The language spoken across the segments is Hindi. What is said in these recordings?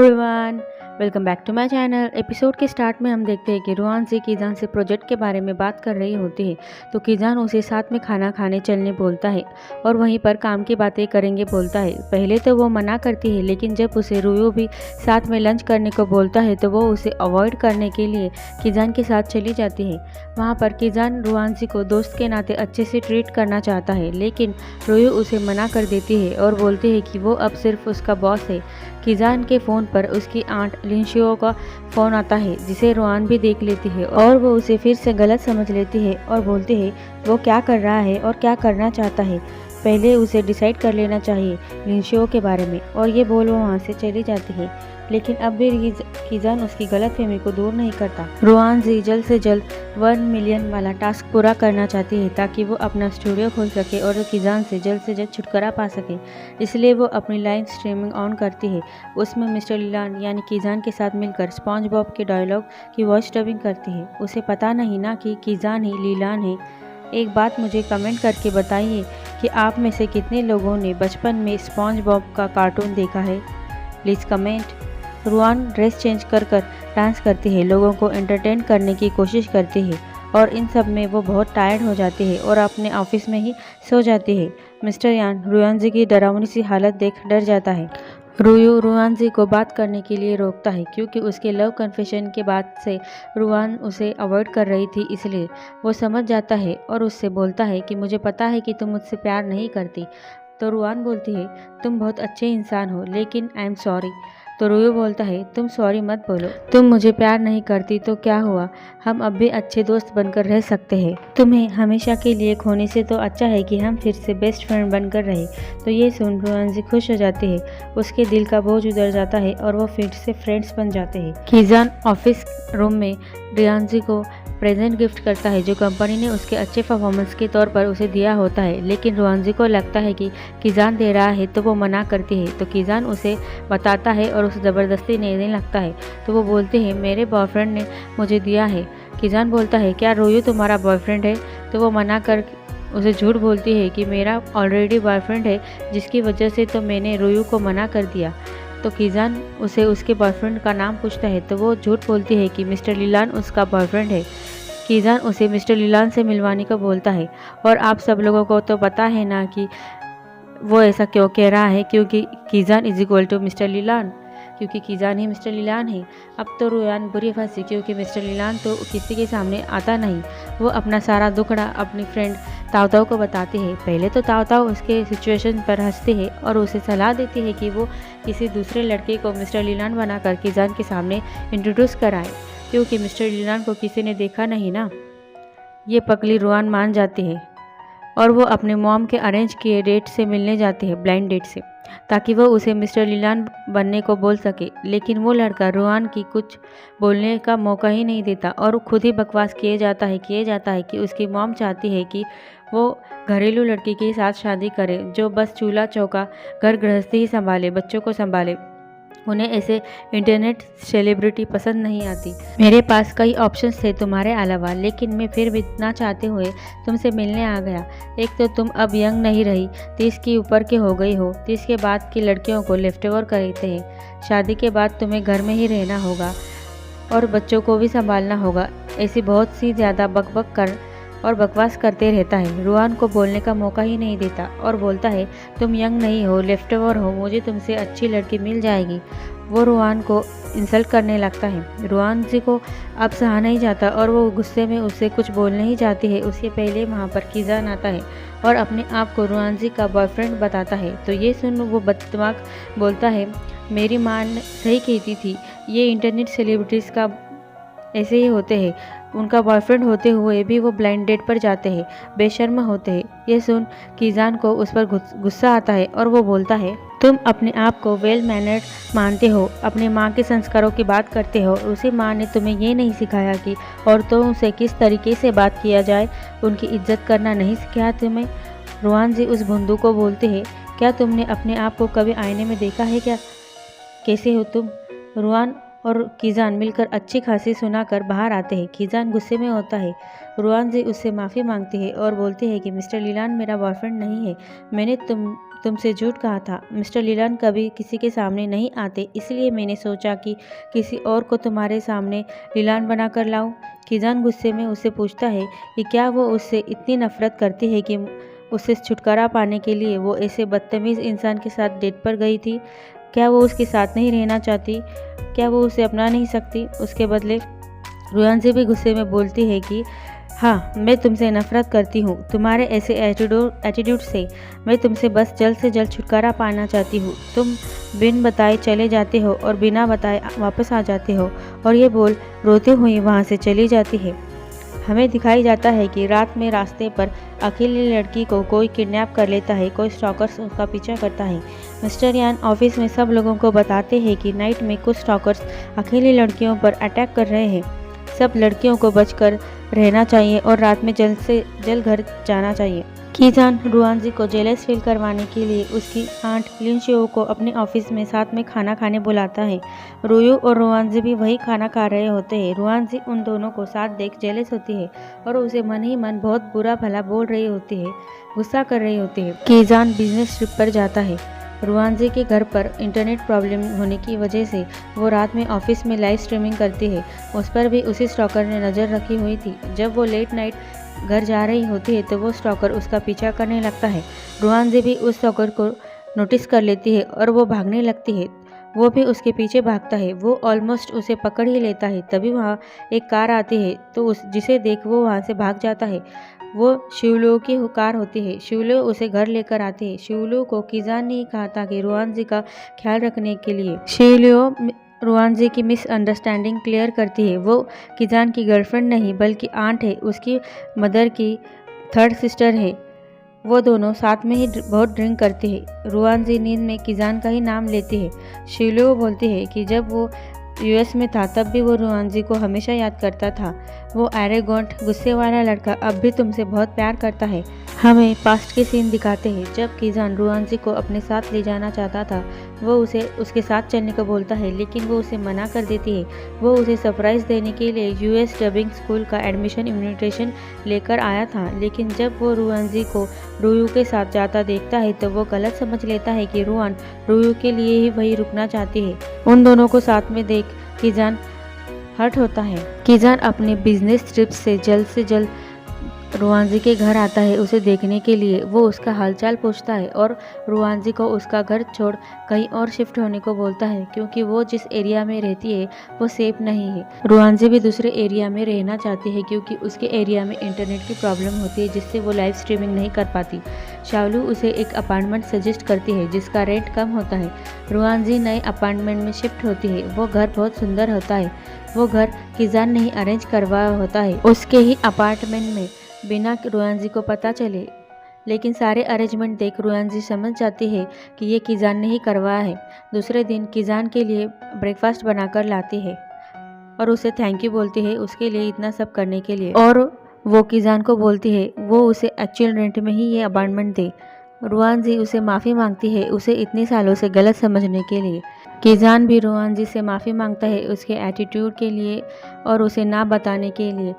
Everyone, welcome back to my channel. Episode के स्टार्ट में हम देखते हैं कि रुआन से कीजान से प्रोजेक्ट के बारे में बात कर रही होती है तो कीजान उसे साथ में खाना खाने चलने बोलता है और वहीं पर काम की बातें करेंगे बोलता है। पहले तो वो मना करती है, लेकिन जब उसे रुयो भी साथ में लंच करने को बोलता है तो वो उसे अवॉइड करने के लिए कीजान के साथ चली जाती है। वहाँ पर कीजान रुआनजी को दोस्त के नाते अच्छे से ट्रीट करना चाहता है, लेकिन रुयो उसे मना कर देती है और बोलती है कि वो अब सिर्फ उसका बॉस है। कीजान के फ़ोन पर उसकी आंट लिंशियो का फ़ोन आता है, जिसे रुआन भी देख लेती है और वो उसे फिर से गलत समझ लेती है और बोलती है वो क्या कर रहा है और क्या करना चाहता है, पहले उसे डिसाइड कर लेना चाहिए लिंशियो के बारे में। और ये बोल वो वहाँ से चली जाती है, लेकिन अब भी कीजान उसकी गलतफहमी को दूर नहीं करता। रुआनजी जल्द से जल्द 1 मिलियन वाला टास्क पूरा करना चाहती है ताकि वो अपना स्टूडियो खोल सके और कीजान से जल्द छुटकारा पा सके। इसलिए वो अपनी लाइव स्ट्रीमिंग ऑन करती है। उसमें मिस्टर लीलान यानी कीजान के साथ मिलकर स्पॉन्ज बॉब के डायलॉग की वॉइस डबिंग करती है। उसे पता नहीं ना कि कीजान ही लीलान है। एक बात मुझे कमेंट करके बताइए कि आप में से कितने लोगों ने बचपन में स्पॉन्ज बॉब का कार्टून देखा है, please comment. Ruan dress change कर डांस करती है, लोगों को एंटरटेन करने की कोशिश करती है और इन सब में वो बहुत टायर्ड हो जाती है और अपने ऑफिस में ही सो जाती है। मिस्टर यान रुआनजी की डरावनी सी हालत देख डर जाता है। रुयो रुआनजी को बात करने के लिए रोकता है क्योंकि उसके लव कन्फेशन के बाद से रुआन उसे अवॉइड कर रही थी, इसलिए वो समझ जाता है और उससे बोलता है कि मुझे पता है कि तुम मुझसे प्यार नहीं करती। तो रुआन बोलती है तुम बहुत अच्छे इंसान हो, लेकिन आई एम सॉरी। तो रुयो बोलता है तुम सॉरी मत बोलो, तुम मुझे प्यार नहीं करती तो क्या हुआ, हम अब भी अच्छे दोस्त बनकर रह सकते हैं। तुम्हें हमेशा के लिए खोने से तो अच्छा है कि हम फिर से बेस्ट फ्रेंड बनकर रहे। तो ये सुन रुआनजी खुश हो जाती है, उसके दिल का बोझ उतर जाता है और वो फिर से फ्रेंड्स बन जाते हैं। कीजान ऑफिस रूम में रुआनजी को प्रेजेंट गिफ्ट करता है जो कंपनी ने उसके अच्छे परफॉर्मेंस के तौर पर उसे दिया होता है, लेकिन रुआनजी को लगता है कि कीजान दे रहा है तो वो मना करती है। तो कीजान उसे बताता है और उसे ज़बरदस्ती देने लगता है। तो वो बोलते हैं मेरे बॉयफ्रेंड ने मुझे दिया है। कीजान बोलता है क्या रोयो तुम्हारा बॉयफ्रेंड है? तो वो मना कर उसे झूठ बोलती है कि मेरा ऑलरेडी बॉयफ्रेंड है, जिसकी वजह से तो मैंने रोयो को मना कर दिया। तो कीजान उसे उसके बॉयफ्रेंड का नाम पूछता है तो वो झूठ बोलती है कि मिस्टर लीलान उसका बॉयफ्रेंड है। कीजान उसे मिस्टर लीलान से मिलवाने को बोलता है और आप सब लोगों को तो पता है ना कि वो ऐसा क्यों कह रहा है, क्योंकि कीजान इज इक्वल टू मिस्टर लीलान, क्योंकि कीजान ही मिस्टर लीलान है। अब तो रुआन बुरी फंसी क्योंकि मिस्टर लीलान तो किसी के सामने आता नहीं। वो अपना सारा दुखड़ा अपनी फ्रेंड ताऊ ताऊ को बताती है। पहले तो ताऊ ताऊ उसके सिचुएशन पर हंसते हैं और उसे सलाह देती है कि वो किसी दूसरे लड़के को मिस्टर लीलान बनाकर कीजान के सामने इंट्रोड्यूस कराए, क्योंकि मिस्टर लीलान को किसी ने देखा नहीं ना। ये पगली रुआन मान जाती है और वो अपने मॉम के अरेंज किए डेट से मिलने जाती है, ब्लाइंड डेट से, ताकि वो उसे मिस्टर लीलान बनने को बोल सके। लेकिन वो लड़का रुआन की कुछ बोलने का मौका ही नहीं देता और खुद ही बकवास किए जाता है कि उसकी मॉम चाहती है कि वो घरेलू लड़की के साथ शादी करे जो बस चूल्हा चौका घर गृहस्थी ही संभाले, बच्चों को संभाले। उन्हें ऐसे इंटरनेट सेलिब्रिटी पसंद नहीं आती। मेरे पास कई ऑप्शंस थे तुम्हारे अलावा, लेकिन मैं फिर भी ना चाहते हुए तुमसे मिलने आ गया। एक तो तुम अब यंग नहीं रही, 30 के ऊपर के हो गई हो। 30 के बाद की लड़कियों को लेफ्ट ओवर करते हैं। शादी के बाद तुम्हें घर में ही रहना होगा और बच्चों को भी संभालना होगा। ऐसी बहुत सी ज़्यादा बकबक कर और बकवास करते रहता है। रुआन को बोलने का मौका ही नहीं देता और बोलता है तुम यंग नहीं हो, लेफ्ट ओवर हो, मुझे तुमसे अच्छी लड़की मिल जाएगी। वो रुआन को इंसल्ट करने लगता है। रुआन जी को अब सहा नहीं जाता और वो गुस्से में उससे कुछ बोलने ही जाती है। उसके पहले वहाँ पर कीजान आता है और अपने आप को रुआन जी का बॉयफ्रेंड बताता है। तो ये सुन वो बददिमाग बोलता है मेरी माँ ने सही कहती थी, ये इंटरनेट सेलिब्रिटीज़ का ऐसे ही होते हैं, उनका बॉयफ्रेंड होते हुए भी वो ब्लाइंड डेट पर जाते हैं, बेशर्म होते हैं। ये सुन कीजान को उस पर गुस्सा आता है और वो बोलता है तुम अपने आप को वेल मैनर्ड मानते हो, अपने माँ के संस्कारों की बात करते हो। उसी माँ ने तुम्हें ये नहीं सिखाया कि औरतों से किस तरीके से बात किया जाए, उनकी इज्जत करना नहीं सिखाया तुम्हें। रुआन जी उस बंधु को बोलते हैं क्या तुमने अपने आप को कभी आईने में देखा है क्या, कैसे हो तुम? रुआन और कीजान मिलकर अच्छी खासी सुनाकर बाहर आते हैं। कीजान गुस्से में होता है। रुआन जी उससे माफ़ी मांगती है और बोलती है कि मिस्टर लीलान मेरा बॉयफ्रेंड नहीं है, मैंने तुमसे झूठ कहा था। मिस्टर लीलान कभी किसी के सामने नहीं आते, इसलिए मैंने सोचा कि किसी और को तुम्हारे सामने लीलान बनाकर लाऊं। किजान गुस्से में उसे पूछता है कि क्या वो उससे इतनी नफरत करती है कि उससे छुटकारा पाने के लिए वो ऐसे बदतमीज़ इंसान के साथ डेट पर गई थी। क्या वो उसके साथ नहीं रहना चाहती? क्या वो उसे अपना नहीं सकती? उसके बदले रुआनजी भी गुस्से में बोलती है कि हाँ, मैं तुमसे नफरत करती हूँ। तुम्हारे ऐसे एटीट्यूड से मैं तुमसे बस जल्द से जल्द छुटकारा पाना चाहती हूँ। तुम बिन बताए चले जाते हो और बिना बताए वापस आ जाते हो, और ये बोल रोते हुए वहाँ से चली जाती है। हमें दिखाई जाता है कि रात में रास्ते पर अकेली लड़की को कोई किडनैप कर लेता है, कोई स्टॉकर्स उसका पीछा करता है। मिस्टर यान ऑफिस में सब लोगों को बताते हैं कि नाइट में कुछ स्टॉकर्स अकेली लड़कियों पर अटैक कर रहे हैं। सब लड़कियों को बचकर रहना चाहिए और रात में जल्द से जल्द घर जाना चाहिए। कीजान रुआनजी को जेलस फील करवाने के लिए उसकी आंट लिनशियो को अपने ऑफिस में साथ में खाना खाने बुलाता है। रुयू और रुआनजी भी वही खाना खा रहे होते हैं। रुआनजी उन दोनों को साथ देख जेलस होती है और उसे मन ही मन बहुत बुरा भला बोल रही होती है, गुस्सा कर रही होती है। कीजान बिजनेस ट्रिप पर जाता है। रुआनजी के घर पर इंटरनेट प्रॉब्लम होने की वजह से वो रात में ऑफिस में लाइव स्ट्रीमिंग करती है। उस पर भी उसी स्टॉकर ने नज़र रखी हुई थी। जब वो लेट नाइट घर जा रही होती है तो वो स्टॉकर उसका पीछा करने लगता है। रुआनजी भी उस स्टॉकर को नोटिस कर लेती है और वो भागने लगती है। वो भी उसके पीछे भागता है। वो ऑलमोस्ट उसे पकड़ ही लेता है। तभी वहाँ एक कार आती है तो जिसे देख वो वहाँ से भाग जाता है। वो शिवलू की कार होती है। शिवलू उसे घर लेकर आती है। शिवलू को कीजान ने कहा था कि रुआनजी का ख्याल रखने के लिए। शिवलू रुआनजी की मिसअंडरस्टैंडिंग क्लियर करती है। वो कीजान की गर्लफ्रेंड नहीं बल्कि आंट है, उसकी मदर की थर्ड सिस्टर है। वो दोनों साथ में ही बहुत ड्रिंक करती है। रुआनजी नींद में कीजान का ही नाम लेती है। शिवलू बोलती है कि जब वो यूएस में था तब भी वो रुआनजी को हमेशा याद करता था। वो एरोगेंट गुस्से वाला लड़का अब भी तुमसे बहुत प्यार करता है। हमें पास्ट के सीन दिखाते हैं जब कीजान रुआनजी को अपने साथ ले जाना चाहता था। वो उसे उसके साथ चलने को बोलता है लेकिन वो उसे मना कर देती है। वो उसे सरप्राइज़ देने के लिए यूएस डबिंग स्कूल का एडमिशन इन्विटेशन लेकर आया था, लेकिन जब वो रुआनजी को रुयू के साथ जाता देखता है तो वो गलत समझ लेता है कि रुआन रुयू के लिए ही वही रुकना चाहती है। उन दोनों को साथ में देख कीजान हर्ट होता है। कीजान अपने बिजनेस ट्रिप से जल्द रुआनजी के घर आता है उसे देखने के लिए। वो उसका हालचाल पूछता है और रुआनजी को उसका घर छोड़ कहीं और शिफ्ट होने को बोलता है क्योंकि वो जिस एरिया में रहती है वो सेफ नहीं है। रुआनजी भी दूसरे एरिया में रहना चाहती है क्योंकि उसके एरिया में इंटरनेट की प्रॉब्लम होती है जिससे वो लाइव स्ट्रीमिंग नहीं कर पाती। शावलू उसे एक अपार्टमेंट सजेस्ट करती है जिसका रेंट कम होता है। रुआनजी नए अपार्टमेंट में शिफ्ट होती है। वो घर बहुत सुंदर होता है। वो घर कीजान ने ही अरेंज करवाया होता है उसके ही अपार्टमेंट में बिना रुआनजी को पता चले, लेकिन सारे अरेंजमेंट देख रुआनजी समझ जाती है कि ये कीजान ने ही करवाया है। दूसरे दिन कीजान के लिए ब्रेकफास्ट बनाकर लाती है और उसे थैंक यू बोलती है उसके लिए इतना सब करने के लिए, और वो कीजान को बोलती है वो उसे एक्चुअल रेंट में ही ये अपार्टमेंट दे। रुआनजी उसे माफ़ी मांगती है उसे इतने सालों से गलत समझने के लिए। कीजान भी रुआनजी से माफ़ी मांगता है उसके एटीट्यूड के लिए और उसे ना बताने के लिए।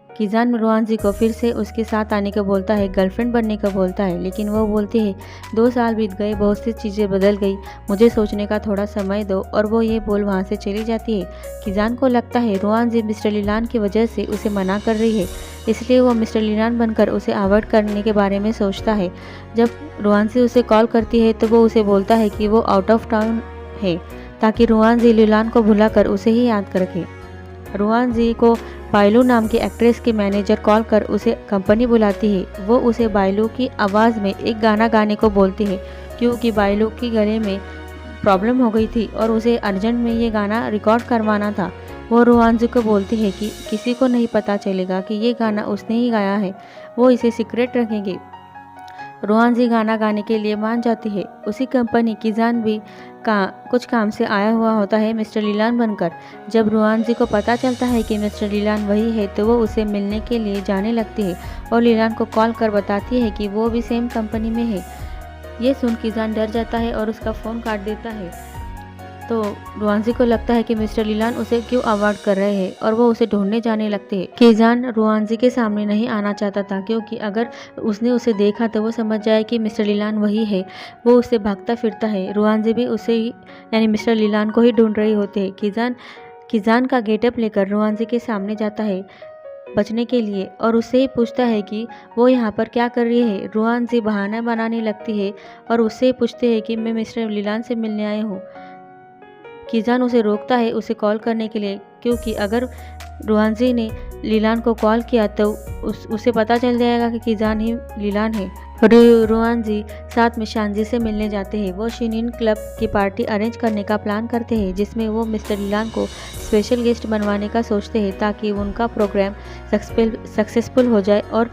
कीजान रुआनजी को फिर से उसके साथ आने को बोलता है, गर्लफ्रेंड बनने को बोलता है, लेकिन वो बोलती है 2 साल बीत गए, बहुत सी चीज़ें बदल गई, मुझे सोचने का थोड़ा समय दो, और वो ये बोल वहाँ से चली जाती है। कीजान को लगता है रुआनजी मिस्टर लीलान की वजह से उसे मना कर रही है, इसलिए वो मिस्टर लीलान बनकर उसे अवॉइड करने के बारे में सोचता है। जब रुआनजी उसे कॉल करती है तो वो उसे बोलता है कि वो आउट ऑफ टाउन है ताकि रुआनजी लीलान को भुलाकर उसे ही याद रखे। रुआनजी को बायलू नाम की एक्ट्रेस की मैनेजर कॉल कर उसे कंपनी बुलाती है। वो उसे बायलू की आवाज़ में एक गाना गाने को बोलती है क्योंकि बायलू की गले में प्रॉब्लम हो गई थी और उसे अर्जेंट में ये गाना रिकॉर्ड करवाना था। वो रुआनजी को बोलती है कि किसी को नहीं पता चलेगा कि ये गाना उसने ही गाया है, वो इसे सीक्रेट रखेंगे। रुआनजी गाना गाने के लिए मान जाती है। उसी कंपनी कीजान भी कुछ काम से आया हुआ होता है मिस्टर लीलान बनकर। जब रुआनजी को पता चलता है कि मिस्टर लीलान वही है तो वो उसे मिलने के लिए जाने लगती है और लीलान को कॉल कर बताती है कि वो भी सेम कंपनी में है। ये सुन कीजान डर जाता है और उसका फ़ोन काट देता है। तो रुआंजी को लगता है कि मिस्टर लीलान उसे क्यों अवॉइड कर रहे हैं और वो उसे ढूंढने जाने लगते हैं। कीजान रुआंजी के सामने नहीं आना चाहता था क्योंकि अगर उसने उसे देखा तो वो समझ जाए कि मिस्टर लीलान वही है। वो उससे भागता फिरता है। रुआंजी भी उसे ही यानी मिस्टर लीलान को ही ढूंढ रही होती है। कीजान का गेटअप लेकर रुआंजी के सामने जाता है बचने के लिए और उससे ही पूछता है कि वो यहाँ पर क्या कर रही है। रुआंजी बहाना बनाने लगती है और उससे पूछते हैं कि मैं मिस्टर लीलान से मिलने आई हूँ। कीजान उसे रोकता है उसे कॉल करने के लिए क्योंकि अगर रुआंजी ने लीलान को कॉल किया तो उसे पता चल जाएगा कि कीजान ही लीलान है। रुआंजी साथ में शांजी से मिलने जाते हैं। वो शिनिन क्लब की पार्टी अरेंज करने का प्लान करते हैं जिसमें वो मिस्टर लीलान को स्पेशल गेस्ट बनवाने का सोचते हैं ताकि उनका प्रोग्राम सक्सेसफुल हो जाए और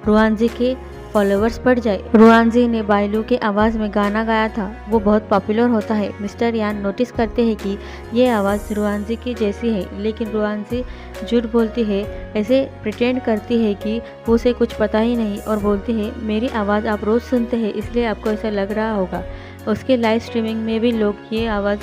रुआंजी के फॉलोअर्स बढ़ जाए। रुआंजी ने बायलू के आवाज़ में गाना गाया था, वो बहुत पॉपुलर होता है। मिस्टर यान नोटिस करते हैं कि ये आवाज़ रुआंजी की जैसी है, लेकिन रुआंजी झूठ बोलती है, ऐसे प्रिटेंड करती है कि उसे कुछ पता ही नहीं और बोलती है मेरी आवाज़ आप रोज़ सुनते हैं इसलिए आपको ऐसा लग रहा होगा। उसके लाइव स्ट्रीमिंग में भी लोग ये आवाज़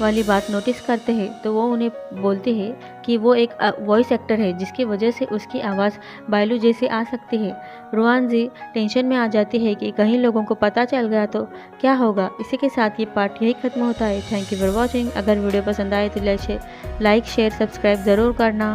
वाली बात नोटिस करते हैं तो वो उन्हें बोलते हैं कि वो एक वॉइस एक्टर है जिसकी वजह से उसकी आवाज़ बायलू जैसी आ सकती है। रुआंजी टेंशन में आ जाती है कि कहीं लोगों को पता चल गया तो क्या होगा। इसी के साथ ये पार्ट यही खत्म होता है। Thank you for watching. अगर वीडियो पसंद आए तो लाइक शेयर सब्सक्राइब ज़रूर करना।